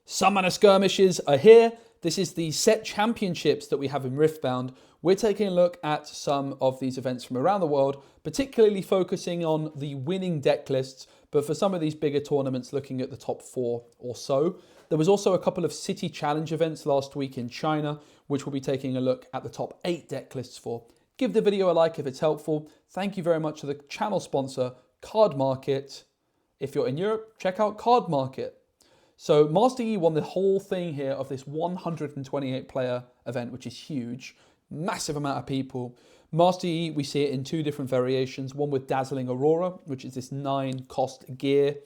Summoner skirmishes are here. This is the set championships that we have in Riftbound. We're taking a look at some of these events from around the world, particularly focusing on the winning deck lists, but for some of these bigger tournaments, looking at the top 4 or so. There was also a couple of city challenge events last week in China, which we'll be taking a look at the top 8 deck lists for. Give the video a like if it's helpful. Thank you very much to the channel sponsor, Card Market. If you're in Europe, check out Card Market. So Master Yi won the whole thing here of this 128 player event, which is huge. Massive amount of people. Master Yi, we see it in 2 different variations. One with Dazzling Aurora, which is this 9 cost gear.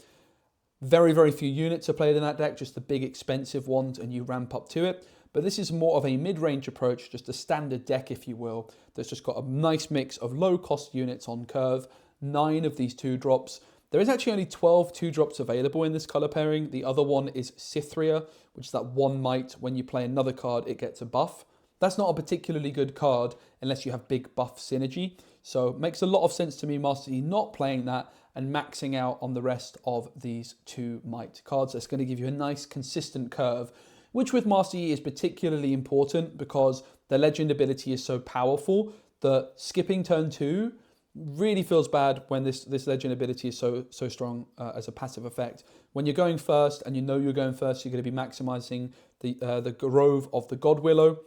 Very, very few units are played in that deck, just the big expensive ones, and you ramp up to it. But this is more of a mid-range approach, just a standard deck, if you will, that's just got a nice mix of low-cost units on curve. 9 of these 2-drops. There is actually only 12 2-drops available in this color pairing. The other one is Cythria, which is that 1 might. When you play another card, it gets a buff. That's not a particularly good card unless you have big buff synergy. So it makes a lot of sense to me, Master Yi, not playing that and maxing out on the rest of these 2 might cards. That's going to give you a nice consistent curve, which with Master Yi is particularly important because the legend ability is so powerful that skipping turn 2 really feels bad when this legend ability is so strong as a passive effect. When you're going first and you know you're going first, you're going to be maximizing the Grove of the God Willow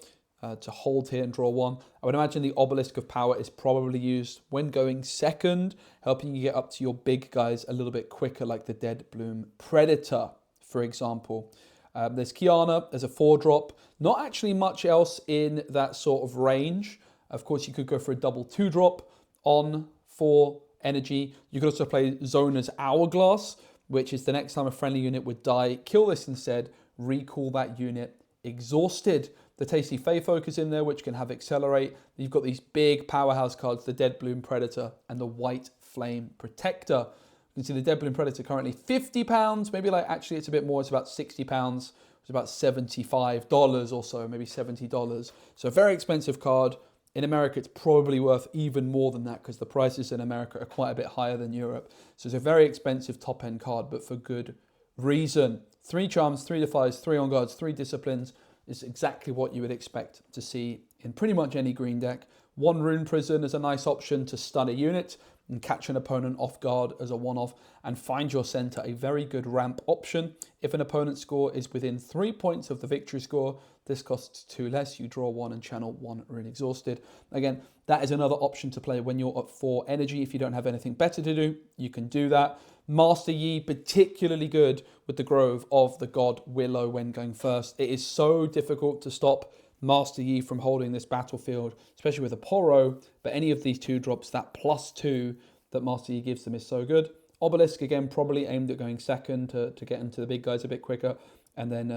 to hold here and draw 1. I would imagine the Obelisk of Power is probably used when going second, helping you get up to your big guys a little bit quicker, like the Dead Bloom Predator, for example. There's Kiana as a 4-drop. Not actually much else in that sort of range. Of course, you could go for a double 2-drop on 4 energy. You could also play Zona's Hourglass, which is the next time a friendly unit would die, kill this instead, recall that unit exhausted. The Tasty Fey Focus in there, which can have Accelerate. You've got these big powerhouse cards, the Dead Bloom Predator and the White Flame Protector. You can see the Dead Bloom Predator currently £50, maybe like actually it's a bit more, it's about £60. It's about $75 or so, maybe $70. So a very expensive card. In America, it's probably worth even more than that because the prices in America are quite a bit higher than Europe. So it's a very expensive top-end card, but for good reason. 3 charms, 3 defies, 3 on guards, 3 disciplines is exactly what you would expect to see in pretty much any green deck. 1 Rune Prison is a nice option to stun a unit and catch an opponent off guard as a one-off, and Find Your Center, a very good ramp option. If an opponent's score is within 3 points of the victory score, this costs 2 less. You draw 1 and channel 1 Rune Exhausted. Again, that is another option to play when you're at 4 energy. If you don't have anything better to do, you can do that. Master Yi, particularly good with the Grove of the God Willow when going first. It is so difficult to stop Master Yi from holding this battlefield, especially with a Poro, but any of these 2-drops, that +2 that Master Yi gives them is so good. Obelisk, again, probably aimed at going second to get into the big guys a bit quicker. And then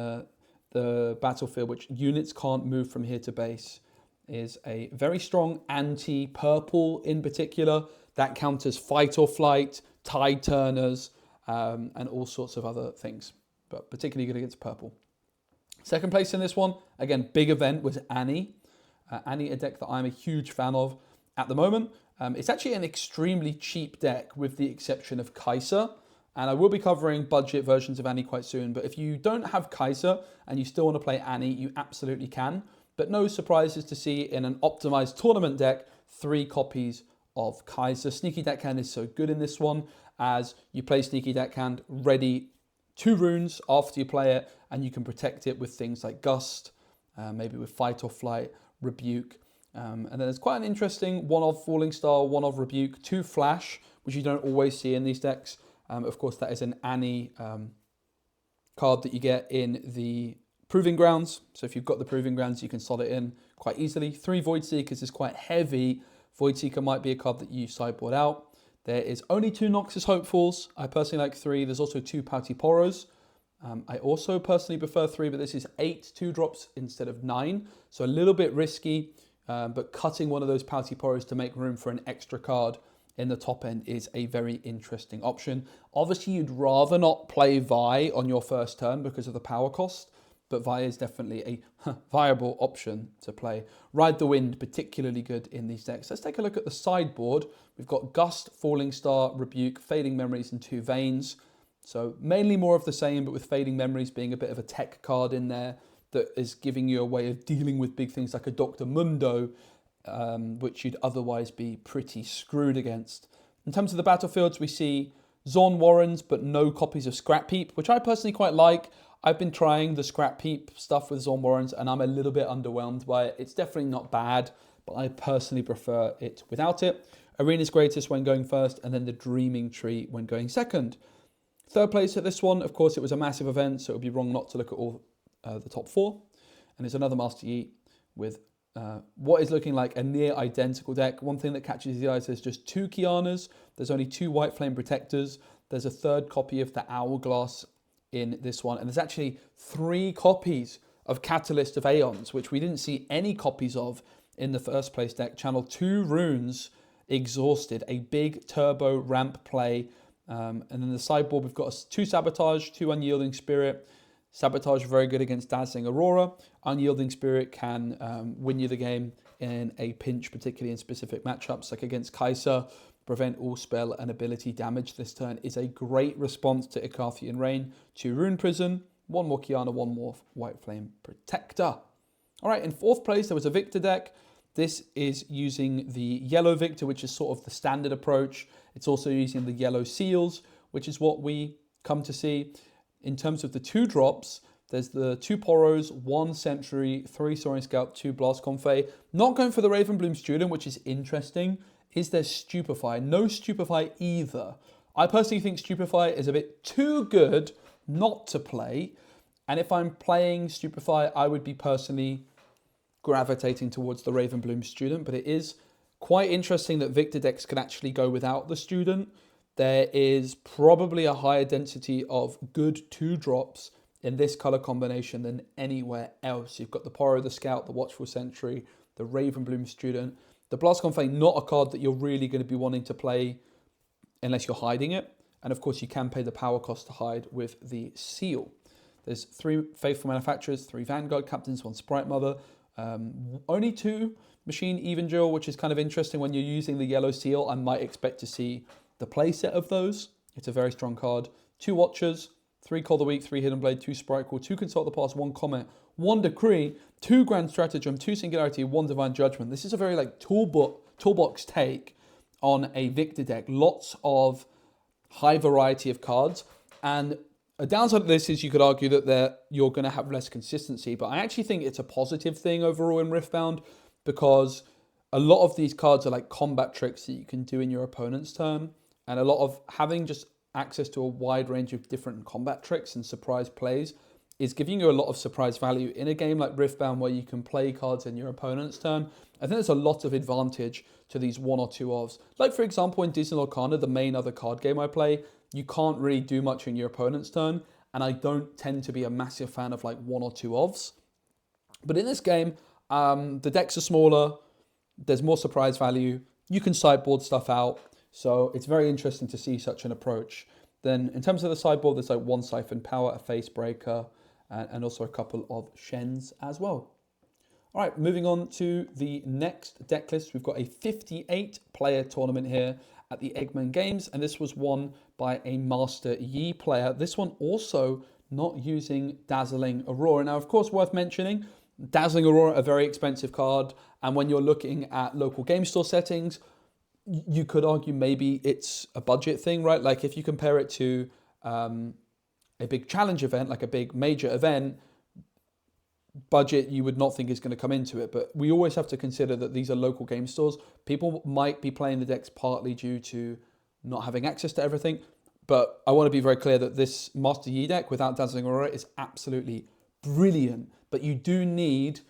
the battlefield, which units can't move from here to base, is a very strong anti-purple in particular. That counters fight or flight, tide turners, and all sorts of other things, but particularly good against purple. Second place in this one, again, big event, was Annie. Annie, a deck that I'm a huge fan of at the moment. It's actually an extremely cheap deck with the exception of Kaisa. And I will be covering budget versions of Annie quite soon. But if you don't have Kaisa and you still want to play Annie, you absolutely can. But no surprises to see in an optimized tournament deck, 3 copies of Kaisa. Sneaky Deckhand is so good in this one as you play Sneaky Deckhand ready 2 runes after you play it, and you can protect it with things like Gust, maybe with Fight or Flight, Rebuke. And then there's quite an interesting 1 of Falling Star, 1 of Rebuke, 2 Flash, which you don't always see in these decks. Of course, that is an Annie card that you get in the Proving Grounds. So if you've got the Proving Grounds, you can slot it in quite easily. 3 Void Seekers is quite heavy. Void Seeker might be a card that you sideboard out. There is only 2 Noxus Hopefuls. I personally like 3. There's also 2 Pouty Poros. I also personally prefer 3, but this is 8 2-drops instead of 9. So a little bit risky, but cutting one of those Pouty Poros to make room for an extra card in the top end is a very interesting option. Obviously, you'd rather not play Vi on your first turn because of the power cost, but Vi is definitely a viable option to play. Ride the Wind, particularly good in these decks. Let's take a look at the sideboard. We've got Gust, Falling Star, Rebuke, Fading Memories, and 2 Veins. So mainly more of the same, but with Fading Memories being a bit of a tech card in there that is giving you a way of dealing with big things like a Dr. Mundo, which you'd otherwise be pretty screwed against. In terms of the battlefields, we see Zorn Warrens, but no copies of Scrap Heap, which I personally quite like. I've been trying the Scrap Heap stuff with Zorn Warrens, and I'm a little bit underwhelmed by it. It's definitely not bad, but I personally prefer it without it. Arena's Greatest when going first, and then the Dreaming Tree when going second. Third place at this one, of course, it was a massive event, so it would be wrong not to look at all the top four. And it's another Master Yi with what is looking like a near identical deck. One thing that catches the eye is there's just 2 Kianas, there's only 2 White Flame Protectors, there's a third copy of the Hourglass in this one, and there's actually 3 copies of Catalyst of Aeons, which we didn't see any copies of in the first place deck. Channel 2 Runes Exhausted, a big turbo ramp play. And then the sideboard, we've got 2 Sabotage, 2 Unyielding Spirit. Sabotage very good against Dazzling Aurora. Unyielding Spirit can win you the game in a pinch, particularly in specific matchups like against Kaisa. Prevent all spell and ability damage this turn is a great response to Icarthian Rain. 2 Rune Prison, 1 more Kiana, 1 more White Flame Protector. All right, in fourth place, there was a Victor deck. This is using the yellow Victor, which is sort of the standard approach. It's also using the yellow seals, which is what we come to see. In terms of the 2 drops, there's the 2 Poros, 1 Sentry, 3 Soaring Scout, 2 Blast Confay. Not going for the Ravenbloom Student, which is interesting. Is there Stupefy? No Stupefy either. I personally think Stupefy is a bit too good not to play. And if I'm playing Stupefy, I would be personally gravitating towards the Ravenbloom Student. But it is quite interesting that Victor decks can actually go without the Student. There is probably a higher density of good 2 drops in this color combination than anywhere else. You've got the Poro, the Scout, the Watchful Sentry, the Ravenbloom Student. The Blast Confay, not a card that you're really going to be wanting to play unless you're hiding it. And of course, you can pay the power cost to hide with the Seal. There's 3 Faithful Manufacturers, 3 Vanguard Captains, 1 Sprite Mother, only 2 Machine Evangel, which is kind of interesting. When you're using the yellow Seal, I might expect to see the playset of those. It's a very strong card. 2 Watchers, 3 Call the Weak, 3 Hidden Blade, 2 Sprite Call, 2 Consult the Past, 1 Comment, 1 Decree, 2 Grand Stratagem, 2 Singularity, 1 Divine Judgment. This is a very like toolbox take on a Victor deck. Lots of high variety of cards. And a downside of this is you could argue that you're going to have less consistency. But I actually think it's a positive thing overall in Riftbound, because a lot of these cards are like combat tricks that you can do in your opponent's turn. And a lot of having just access to a wide range of different combat tricks and surprise plays is giving you a lot of surprise value in a game like Riftbound, where you can play cards in your opponent's turn. I think there's a lot of advantage to these 1 or 2 ofs. Like for example, in Disney Arcana, the main other card game I play, you can't really do much in your opponent's turn. And I don't tend to be a massive fan of like 1 or 2 ofs. But in this game, the decks are smaller. There's more surprise value. You can sideboard stuff out. So it's very interesting to see such an approach. Then in terms of the sideboard, there's like 1 Siphon Power, a Face Breaker, and also a couple of Shens as well. All right, moving on to the next deck list. We've got a 58-player tournament here at the Eggman Games, and this was won by a Master Yi player. This one also not using Dazzling Aurora. Now, of course, worth mentioning, Dazzling Aurora, a very expensive card, and when you're looking at local game store settings, you could argue maybe it's a budget thing, right? Like if you compare it to a big challenge event, like a big major event, budget you would not think is going to come into it. But we always have to consider that these are local game stores. People might be playing the decks partly due to not having access to everything. But I want to be very clear that this Master Yi deck without Dazzling Aurora is absolutely brilliant. But you do need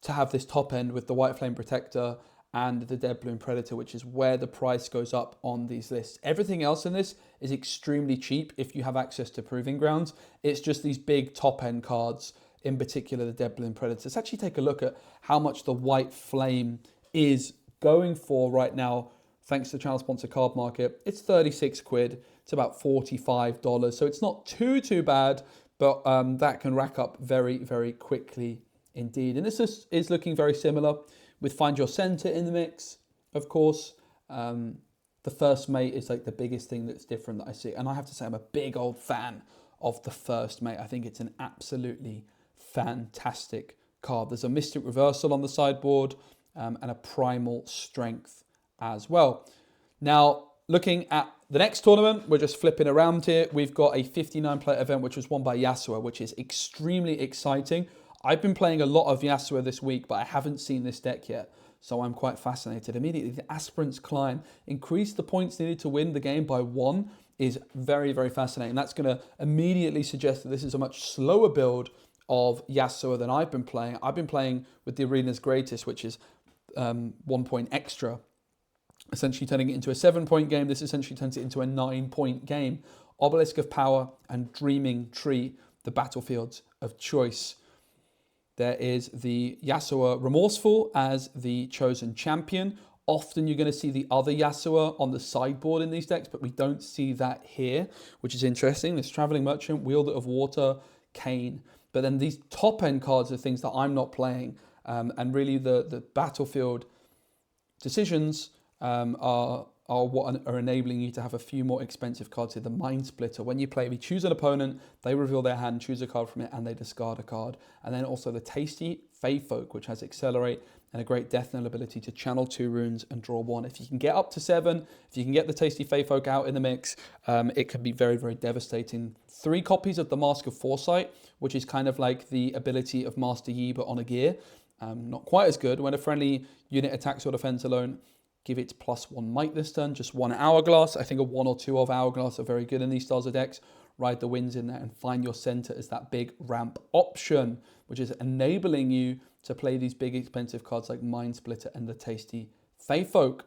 to have this top end with the White Flame Protector and the Dead Bloom Predator, which is where the price goes up on these lists. Everything else in this is extremely cheap if you have access to Proving Grounds. It's just these big top-end cards, in particular the Dead Bloom Predator. Let's actually take a look at how much the White Flame is going for right now, thanks to channel sponsor Card Market. It's 36 quid. It's about $45. So it's not too bad, but that can rack up very, very quickly indeed. And this is looking very similar with Find Your Center in the mix, of course. the first mate is like the biggest thing that's different that I see. And I have to say, I'm a big old fan of the first mate. I think it's an absolutely fantastic card. There's a Mystic Reversal on the sideboard and a Primal Strength as well. Now, looking at the next tournament, we're just flipping around here. We've got a 59-player event, which was won by Yasuo, which is extremely exciting. I've been playing a lot of Yasuo this week, but I haven't seen this deck yet, so I'm quite fascinated. Immediately, the Aspirant's Climb increased the points needed to win the game by 1 is very, very fascinating. That's going to immediately suggest that this is a much slower build of Yasuo than I've been playing. I've been playing with the Arena's Greatest, which is 1 point extra, essentially turning it into a 7-point game. This essentially turns it into a 9-point game. Obelisk of Power and Dreaming Tree, the battlefields of choice. There is the Yasuo Remorseful as the chosen champion. Often you're going to see the other Yasuo on the sideboard in these decks, but we don't see that here, which is interesting. There's Traveling Merchant, Wielder of Water, Kane. But then these top-end cards are things that I'm not playing. And really the battlefield decisions are what are enabling you to have a few more expensive cards here. The Mind Splitter. When you play, we choose an opponent, they reveal their hand, choose a card from it, and they discard a card. And then also the Tasty Fae Folk, which has Accelerate and a great Death Knell ability to channel 2 runes and draw 1. If you can get up to 7, if you can get the Tasty Fae Folk out in the mix, it can be very, very devastating. 3 copies of the Mask of Foresight, which is kind of like the ability of Master Yi, but on a gear. Not quite as good. When a friendly unit attacks or defends alone, give it +1 might this turn, just 1 Hourglass. I think a 1 or 2 of Hourglass are very good in these styles of decks. Ride the winds in there and find your center as that big ramp option, which is enabling you to play these big expensive cards like Mind Splitter and the Tasty Fae Folk.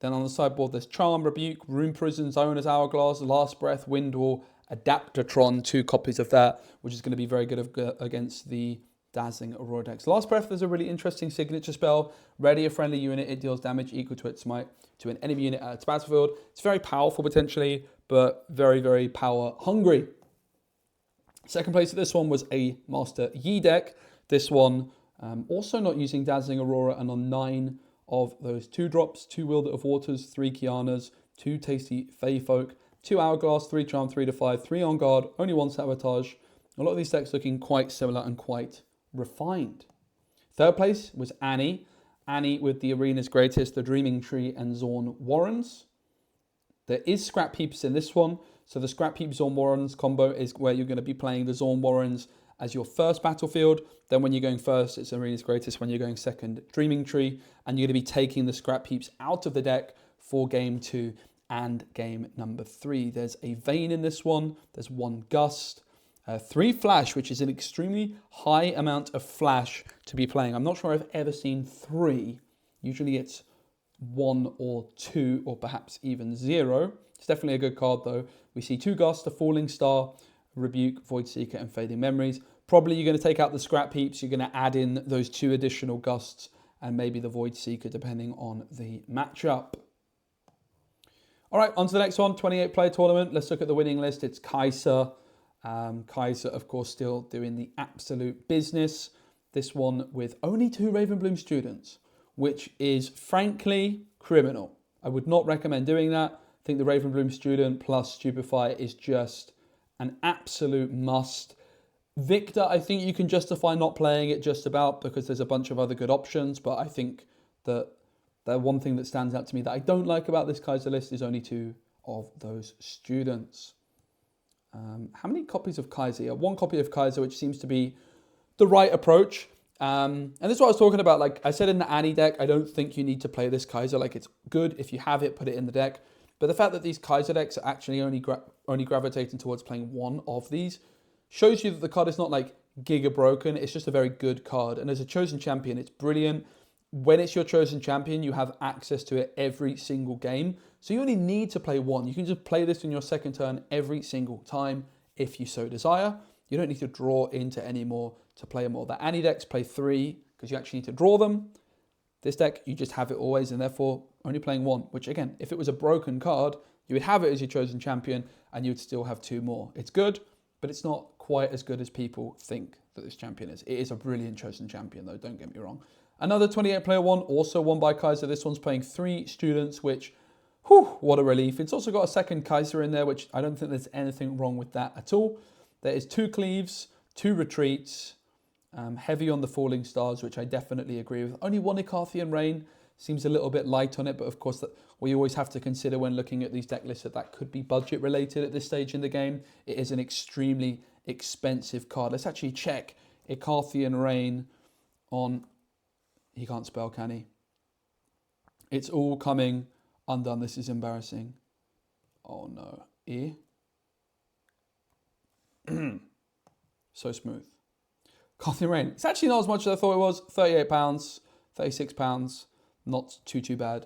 Then on the sideboard, there's Charm, Rebuke, Rune Prison, Owner's Hourglass, Last Breath, Windwall, Adaptatron, 2 copies of that, which is going to be very good against the Dazzling Aurora decks. Last Breath is a really interesting signature spell. Ready a friendly unit, it deals damage equal to its might to an enemy unit at its battlefield. It's very powerful potentially, but very, very power hungry. Second place of this one was a Master Yi deck. This one also not using Dazzling Aurora, and on 9 of those 2 drops, 2 Wielder of Waters, 3 Kianas, 2 Tasty Fae Folk, 2 Hourglass, 3 Charm, 3 to 5, 3 On Guard, only 1 Sabotage. A lot of these decks looking quite similar and quite refined. Third place was Annie. Annie with the Arena's Greatest, the Dreaming Tree, and Zorn Warrens. There is Scrap Heaps in this one. So the Scrap Heap Zorn Warrens combo is where you're going to be playing the Zorn Warrens as your first battlefield. Then when you're going first, it's Arena's Greatest. When you're going second, Dreaming Tree. And you're going to be taking the Scrap Heaps out of the deck for game 2 and game number 3. There's a Vein in this one. There's 1 Gust. 3 Flash, which is an extremely high amount of Flash to be playing. I'm not sure I've ever seen 3. Usually it's 1 or 2 or perhaps even 0. It's definitely a good card though. We see 2 Gust, a Falling Star, Rebuke, Void Seeker, and Fading Memories. Probably you're going to take out the Scrap Heaps. You're going to add in those 2 additional Gusts and maybe the Void Seeker depending on the matchup. All right, on to the next one, 28-player tournament. Let's look at the winning list. It's Kaisa. Kaisa, of course, still doing the absolute business. This one with only 2 Ravenbloom students, which is frankly criminal. I would not recommend doing that. I think the Ravenbloom student plus Stupefy is just an absolute must. Victor, I think you can justify not playing it just about because there's a bunch of other good options, but I think that the one thing that stands out to me that I don't like about this Kaisa list is only 2 of those students. How many copies of Kaisa? Yeah, 1 copy of Kaisa, which seems to be the right approach. And this is what I was talking about. Like I said in the Annie deck, I don't think you need to play this Kaisa. Like it's good if you have it, put it in the deck. But the fact that these Kaisa decks are actually only gravitating towards playing 1 of these shows you that the card is not like giga broken. It's just a very good card. And as a chosen champion, it's brilliant. When it's your chosen champion, you have access to it every single game. So you only need to play 1. You can just play this in your second turn every single time if you so desire. You don't need to draw into any more to play more. The Annie decks play 3 because you actually need to draw them. This deck, you just have it always and therefore only playing 1, which again, if it was a broken card, you would have it as your chosen champion and you would still have 2 more. It's good, but it's not quite as good as people think that this champion is. It is a brilliant chosen champion though, don't get me wrong. Another 28-player one, also won by Kaisa. This one's playing 3 students, which Whew, what a relief. It's also got a second Kaisa in there, which I don't think there's anything wrong with that at all. There is 2 cleaves, 2 retreats, heavy on the falling stars, which I definitely agree with. Only 1 Icarthian Rain seems a little bit light on it, but of course that we always have to consider when looking at these deck lists that could be budget related at this stage in the game. It is an extremely expensive card. Let's actually check Icarthian Rain on... He can't spell, can he? It's all coming undone. This is embarrassing. Oh no. So smooth. Icarthian Rain. It's actually not as much as I thought it was. £38, £36. Not too bad.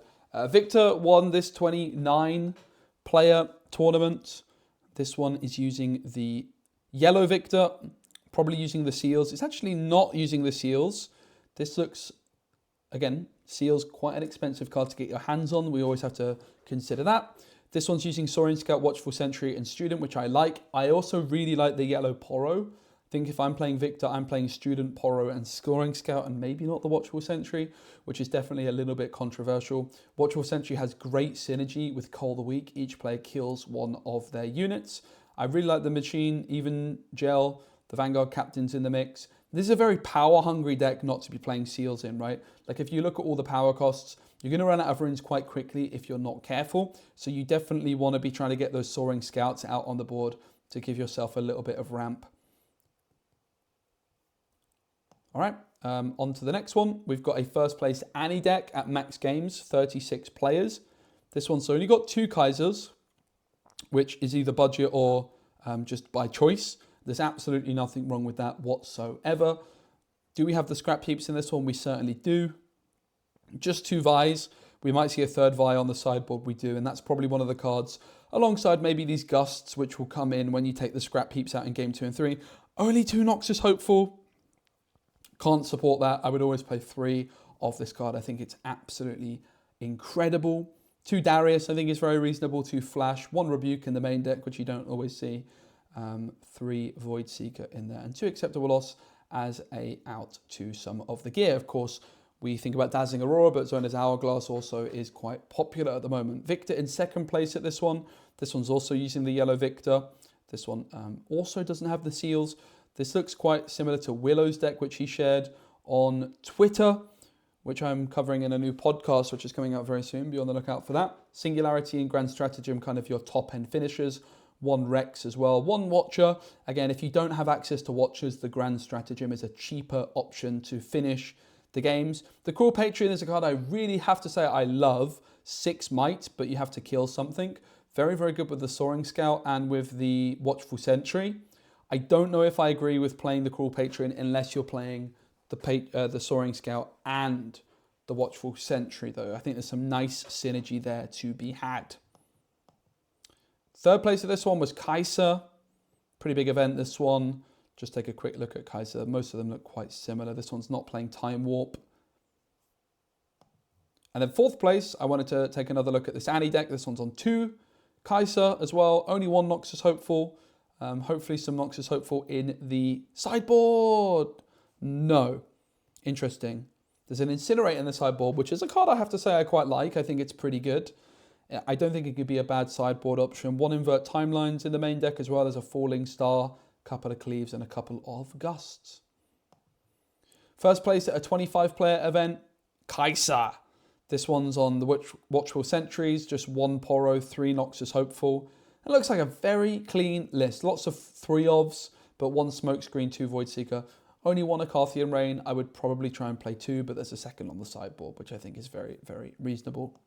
Victor won this 29 player tournament. This one is using the yellow Victor, probably using the seals. It's actually not using the seals. This looks, again, seals quite an expensive card to get your hands on. We always have to consider that. This one's using Soaring Scout, Watchful Sentry, and Student, which I like. I also really like the yellow Poro. I think if I'm playing Victor, I'm playing Student, Poro, and Soaring Scout, and maybe not the Watchful Sentry, which is definitely a little bit controversial. Watchful Sentry has great synergy with Call the Weak. Each player kills one of their units. I really like the Machine, even Gel, the Vanguard Captain's in the mix. This is a very power-hungry deck not to be playing seals in, right? Like if you look at all the power costs, you're going to run out of runes quite quickly if you're not careful. So you definitely want to be trying to get those Soaring Scouts out on the board to give yourself a little bit of ramp. All right, on to the next one. We've got a first place Annie deck at Max Games, 36 players. This one's only got 2 Kaisers, which is either budget or just by choice. There's absolutely nothing wrong with that whatsoever. Do we have the scrap heaps in this one? We certainly do. Just 2 Vi's. We might see a 3rd Vi on the sideboard. We do, and that's probably one of the cards alongside maybe these Gusts, which will come in when you take the scrap heaps out in game 2 and 3. Only 2 Noxus Hopeful. Can't support that. I would always play 3 of this card. I think it's absolutely incredible. 2 Darius, I think is very reasonable. 2 Flash, 1 Rebuke in the main deck, which you don't always see. 3 Void Seeker in there, and 2 Acceptable Loss as a out to some of the gear. Of course, we think about Dazzling Aurora, but Zona's Hourglass also is quite popular at the moment. Victor in 2nd place at this one. This one's also using the yellow Victor. This one also doesn't have the seals. This looks quite similar to Willow's deck, which he shared on Twitter, which I'm covering in a new podcast, which is coming out very soon. Be on the lookout for that. Singularity and Grand Stratagem, kind of your top-end finishers. 1 Rex as well. 1 Watcher. Again, if you don't have access to Watchers, the Grand Stratagem is a cheaper option to finish the games. The Cruel Patron is a card I really have to say I love. 6 Might, but you have to kill something. Very, very good with the Soaring Scout and with the Watchful Sentry. I don't know if I agree with playing the Cruel Patron unless you're playing the Soaring Scout and the Watchful Sentry, though. I think there's some nice synergy there to be had. 3rd place of this one was Kaisa. Pretty big event, this one. Just take a quick look at Kaisa. Most of them look quite similar. This one's not playing Time Warp. And then 4th place, I wanted to take another look at this Annie deck. This one's on 2 Kaisa as well. Only 1 Noxus Hopeful. Hopefully some Noxus Hopeful in the sideboard. No. Interesting. There's an Incinerate in the sideboard, which is a card I have to say I quite like. I think it's pretty good. I don't think it could be a bad sideboard option. 1 Invert Timelines in the main deck, as well as a Falling Star, a couple of Cleaves, and a couple of Gusts. First place at a 25-player event, Kaisa. This one's on the Watchful Sentries, just 1 Poro, 3 Noxus Hopeful. It looks like a very clean list. Lots of 3-ofs, but 1 Smokescreen, 2 Void Seeker. Only 1 Icarthian Rain. I would probably try and play 2, but there's a 2nd on the sideboard, which I think is very, very reasonable.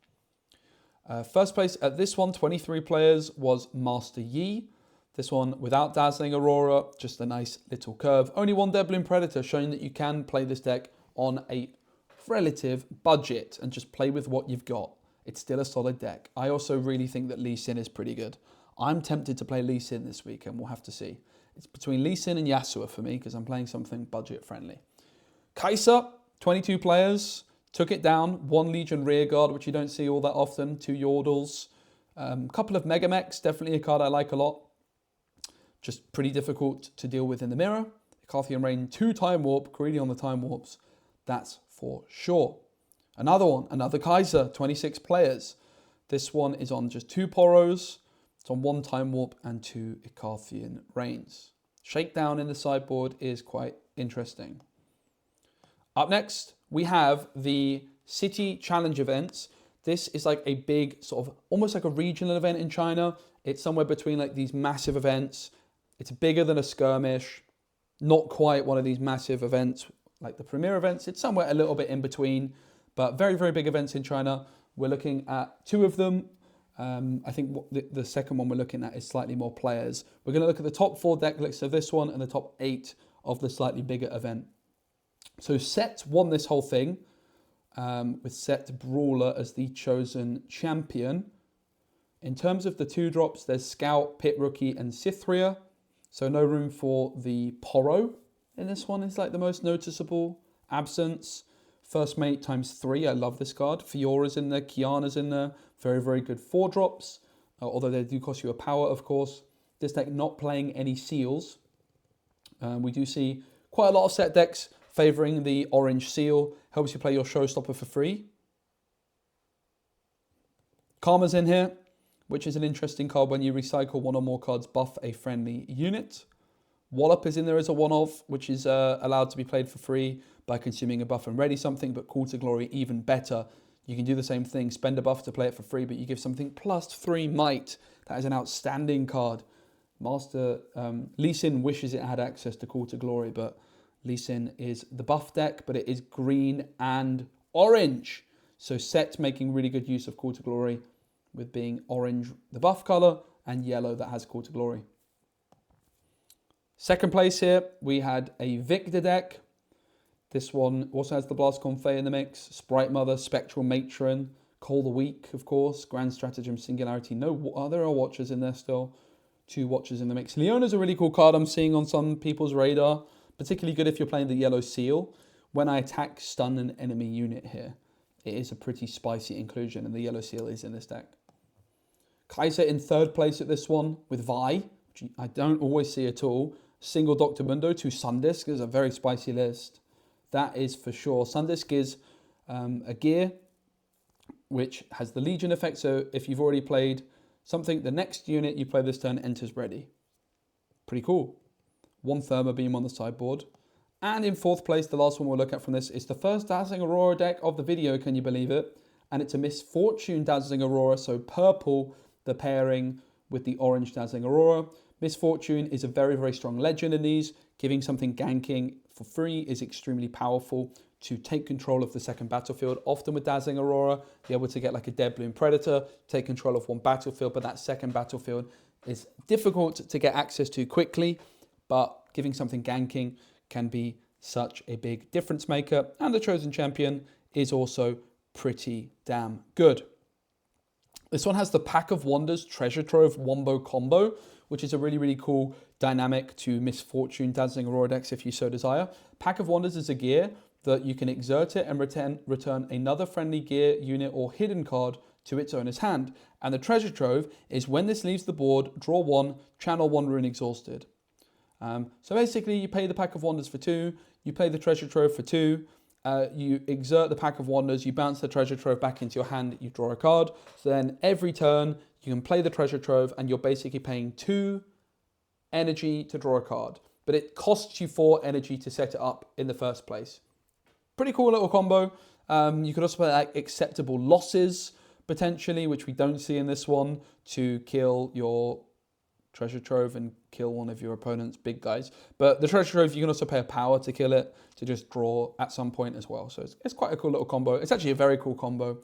First place at this one, 23 players, was Master Yi. This one without Dazzling Aurora, just a nice little curve. Only 1 Devlin Predator, showing that you can play this deck on a relative budget and just play with what you've got. It's still a solid deck. I also really think that Lee Sin is pretty good. I'm tempted to play Lee Sin this week, and we'll have to see. It's between Lee Sin and Yasuo for me, because I'm playing something budget-friendly. Kaisa, 22 players, took it down. 1 Legion Rearguard, which you don't see all that often. 2 Yordles. Couple of Megamechs, definitely a card I like a lot. Just pretty difficult to deal with in the mirror. Icarthian Rain, 2 Time Warp, greedy on the Time Warps. That's for sure. Another one, another Kaisa, 26 players. This one is on just 2 Poros. It's on 1 Time Warp and 2 Icarthian Reigns. Shakedown in the sideboard is quite interesting. Up next, we have the City Challenge events. This is like a big sort of, almost like a regional event in China. It's somewhere between like these massive events. It's bigger than a skirmish. Not quite one of these massive events like the premier events. It's somewhere a little bit in between, but very, very big events in China. We're looking at 2 of them. I think the second one we're looking at is slightly more players. We're going to look at the top 4 deck lists of this one and the top 8 of the slightly bigger event. So Set won this whole thing with Set Brawler as the chosen champion. In terms of the 2 drops, there's Scout, Pit Rookie, and Cythria. So no room for the Poro in this one is like the most noticeable absence. First Mate ×3, I love this card. Fiora's in there, Kiana's in there. Very, very good 4 drops, although they do cost you a power, of course. This deck not playing any seals. We do see quite a lot of set decks favouring the orange seal. Helps you play your Showstopper for free. Karma's in here, which is an interesting card. When you recycle 1 or more cards, buff a friendly unit. Wallop is in there as a one-off, which is allowed to be played for free by consuming a buff and ready something, but Call to Glory even better. You can do the same thing, spend a buff to play it for free, but you give something +3 might. That is an outstanding card. Master Lee Sin wishes it had access to Call to Glory, but Lee Sin is the buff deck, but it is green and orange. So Set making really good use of Call to Glory with being orange, the buff color, and yellow that has Call to Glory. Second place here, we had a Victor deck. This one also has the Blast Confay in the mix, Sprite Mother, Spectral Matron, Call the Weak, of course, Grand Stratagem, Singularity. No, there are Watchers in there still. 2 Watchers in the mix. Leona's a really cool card I'm seeing on some people's radar. Particularly good if you're playing the yellow seal. When I attack, stun an enemy unit here. It is a pretty spicy inclusion, and the yellow seal is in this deck. Kaisa in 3rd place at this one with Vi, which I don't always see at all. Single Dr. Mundo, 2 Sundisk is a very spicy list. That is for sure. Sundisk is a gear which has the Legion effect. So if you've already played something, the next unit you play this turn enters ready. Pretty cool. 1 Therma Beam on the sideboard. And in 4th place, the last one we'll look at from this is the first Dazzling Aurora deck of the video, can you believe it? And it's a Misfortune Dazzling Aurora, so purple, the pairing with the orange Dazzling Aurora. Misfortune is a very, very strong legend in these. Giving something ganking for free is extremely powerful to take control of the second battlefield. Often with Dazzling Aurora, you're able to get like a Dead Bloom Predator, take control of 1 battlefield, but that second battlefield is difficult to get access to quickly. But giving something ganking can be such a big difference maker. And the chosen champion is also pretty damn good. This one has the Pack of Wonders Treasure Trove Wombo combo, which is a really, really cool dynamic to Misfortune Dazzling Aurora decks if you so desire. Pack of Wonders is a gear that you can exert it and return another friendly gear, unit, or hidden card to its owner's hand. And the Treasure Trove is when this leaves the board, draw 1, channel 1 Rune Exhausted. So basically you pay the Pack of Wonders for 2, you play the Treasure Trove for 2, you exert the Pack of Wonders, you bounce the Treasure Trove back into your hand, you draw a card. So then every turn you can play the Treasure Trove and you're basically paying 2 energy to draw a card. But it costs you 4 energy to set it up in the first place. Pretty cool little combo. You could also play like Acceptable Losses potentially, which we don't see in this one, to kill your Treasure Trove and kill one of your opponent's big guys. But the Treasure Trove, you can also pay a power to kill it, to just draw at some point as well. So it's quite a cool little combo. It's actually a very cool combo.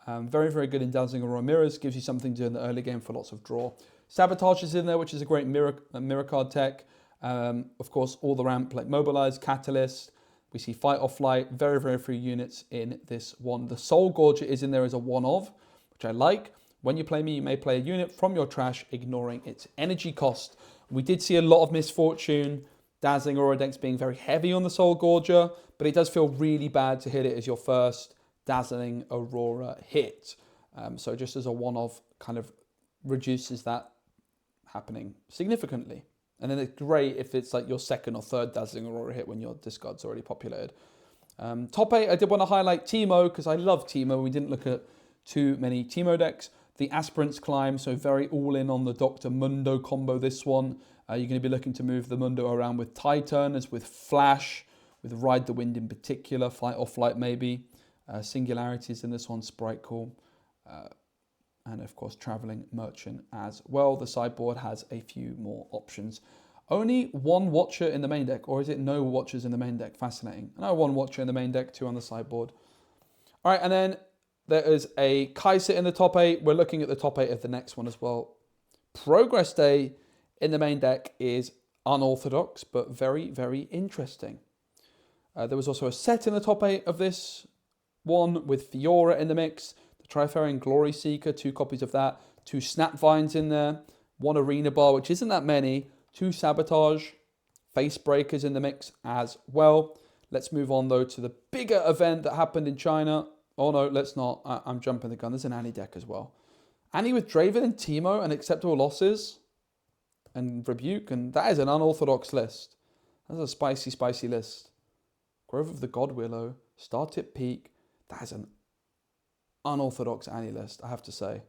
Very, very good in Dazzling Aurora Mirrors. Gives you something to do in the early game for lots of draw. Sabotage is in there, which is a great mirror card tech. Of course, all the ramp like Mobilize, Catalyst. We see Fight or Flight. Very, very few units in this one. The Soul Gorger is in there as a one-of, which I like. When you play me, you may play a unit from your trash, ignoring its energy cost. We did see a lot of Misfortune Dazzling Aurora decks being very heavy on the Soul Gorger, but it does feel really bad to hit it as your first Dazzling Aurora hit. So just as a one-off, kind of reduces that happening significantly. And then it's great if it's like your second or third Dazzling Aurora hit when your discard's already populated. Top 8, I did want to highlight Teemo because I love Teemo. We didn't look at too many Teemo decks. The Aspirant's Climb, so very all in on the Dr. Mundo combo this one. You're going to be looking to move the Mundo around with Titan, as with Flash, with Ride the Wind in particular, Fight or Flight maybe. Singularities in this one, Sprite Call. And of course, Traveling Merchant as well. The sideboard has a few more options. Only one Watcher in the main deck, or is it no Watchers in the main deck? Fascinating. No, one Watcher in the main deck, 2 on the sideboard. All right, and then there is a Kaisa in the top 8. We're looking at the top 8 of the next one as well. Progress Day in the main deck is unorthodox, but very, very interesting. There was also a set in the top 8 of this one with Fiora in the mix. The Trifarian Glory Seeker, 2 copies of that. 2 Snapvines in there. 1 Arena Bar, which isn't that many. 2 Sabotage. Face Breakers in the mix as well. Let's move on, though, to the bigger event that happened in China. Oh, no, let's not. I'm jumping the gun. There's an Annie deck as well. Annie with Draven and Teemo and Acceptable Losses and Rebuke. And that is an unorthodox list. That's a spicy, spicy list. Grove of the God Willow. Star Tip Peak. That is an unorthodox Annie list, I have to say.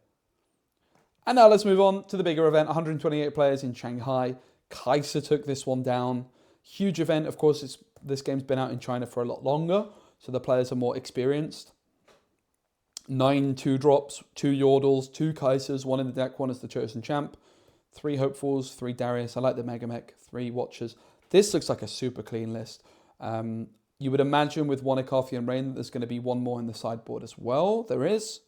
And now let's move on to the bigger event. 128 players in Shanghai. Kaisa took this one down. Huge event. Of course, this game's been out in China for a lot longer, so the players are more experienced. 9 2-drops, 2 Yordles, 2 Kaisers, 1 in the deck, 1 as the chosen champ. 3 Hopefuls, 3 Darius. I like the Mega Mech. 3 Watchers. This looks like a super clean list. You would imagine with 1 Icarthian Rain that there's going to be 1 more in the sideboard as well. There is.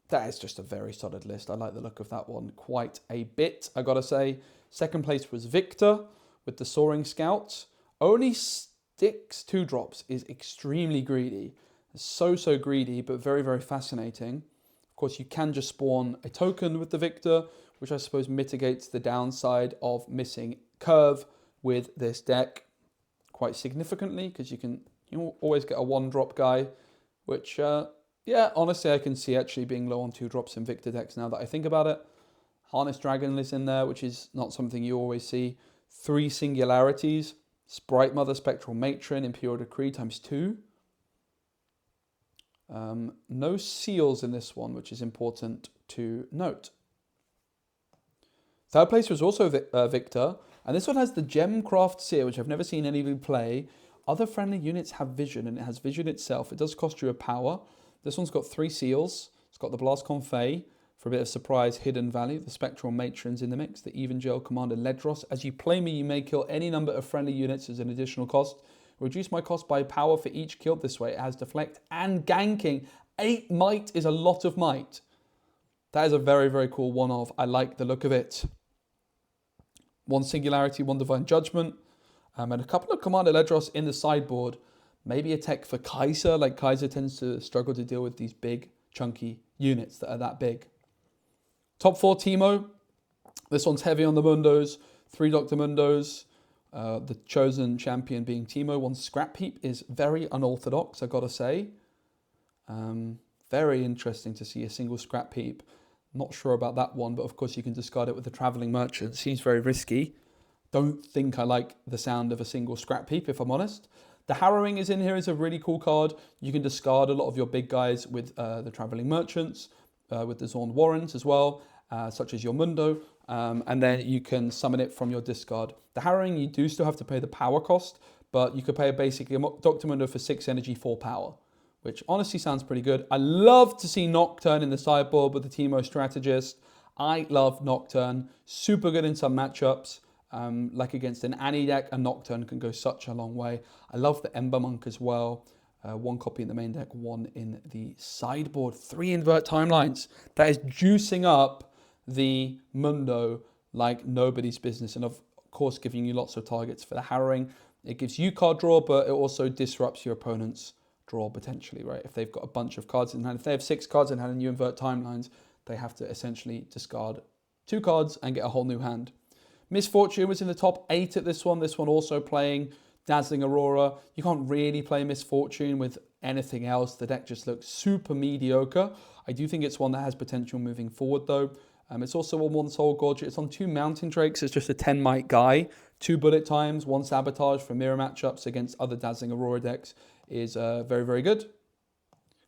That is just a very solid list. I like the look of that one quite a bit, I gotta say. Second place was Victor with the Soaring Scout. Only 6 2-drops is extremely greedy. So greedy, but very, very fascinating. Of course, you can just spawn a token with the Victor, which I suppose mitigates the downside of missing curve with this deck quite significantly, because you always get a 1-drop guy, which, yeah, honestly, I can see actually being low on 2-drops in Victor decks now that I think about it. Harness Dragon is in there, which is not something you always see. 3 Singularities, Sprite Mother, Spectral Matron, Imperial Decree ×2. No seals in this one, which is important to note. Third place was also Victor, and this one has the Gemcraft Seer, which I've never seen anybody play. Other friendly units have vision, and it has vision itself. It does cost you a power. This one's got 3 seals. It's got the Blastcon Fae for a bit of surprise hidden value. The Spectral Matrons in the mix. The Evangel Commander Ledros. As you play me, you may kill any number of friendly units as an additional cost. Reduce my cost by power for each killed this way. It has Deflect and Ganking. 8 might is a lot of might. That is a very, very cool one-off. I like the look of it. 1 Singularity, 1 Divine Judgment. And a couple of Commander Ledros in the sideboard. Maybe a tech for Kaisa. Like Kaisa tends to struggle to deal with these big, chunky units that are that big. Top 4 Teemo. This one's heavy on the Mundos. 3 Dr. Mundos. The chosen champion being Teemo. 1 Scrap Heap is very unorthodox, I gotta say. Very interesting to see a single Scrap Heap. Not sure about that one, but of course you can discard it with the Traveling Merchant. Seems very risky. Don't think I like the sound of a single Scrap Heap, if I'm honest. The Harrowing is in here. It's a really cool card. You can discard a lot of your big guys with the Traveling Merchants, with the Zorn Warrens as well, such as your Mundo, and then you can summon it from your discard. The Harrowing, you do still have to pay the power cost, but you could pay basically a Dr. Mundo for 6 energy, 4 power, which honestly sounds pretty good. I love to see Nocturne in the sideboard with the Teemo Strategist. I love Nocturne. Super good in some matchups. Like against an Annie deck, a Nocturne can go such a long way. I love the Ember Monk as well. 1 copy in the main deck, 1 in the sideboard. 3 invert timelines. That is juicing up the Mundo like nobody's business. And of course, giving you lots of targets for the Harrowing. It gives you card draw, but it also disrupts your opponent's draw potentially, right? If they've got a bunch of cards in hand, if they have 6 cards in hand and you invert timelines, they have to essentially discard 2 cards and get a whole new hand. Misfortune was in the top 8 at this one. This one also playing Dazzling Aurora. You can't really play Misfortune with anything else. The deck just looks super mediocre. I do think it's one that has potential moving forward though. It's also on 1 Soul Gorge. It's on 2 Mountain Drakes. It's just a 10 might guy. 2 bullet times, 1 Sabotage for mirror matchups against other Dazzling Aurora decks is very, very good.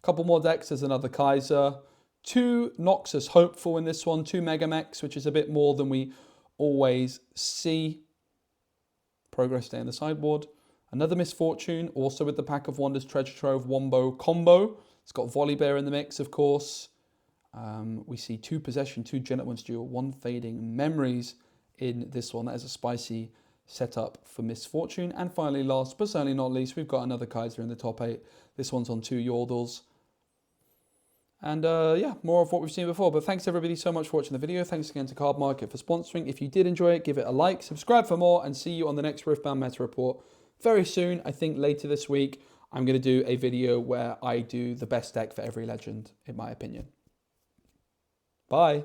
Couple more decks. There's another Kaisa. 2 Noxus hopeful in this one, 2 Megamechs, which is a bit more than we always see. Progress Day in the sideboard. Another Misfortune, also with the Pack of Wonders Treasure Trove Wombo combo. It's got Volibear in the mix, of course. We see 2 Possession, 2 Gentleman's Duel, 1 Fading Memories in this one. That is a spicy setup for Misfortune. And finally, last but certainly not least, we've got another Kaisa in the top 8. This one's on 2 Yordles. And yeah, more of what we've seen before. But thanks everybody so much for watching the video. Thanks again to Card Market for sponsoring. If you did enjoy it, give it a like, subscribe for more, and see you on the next Riftbound Meta Report very soon. I think later this week, I'm going to do a video where I do the best deck for every legend, in my opinion. Bye.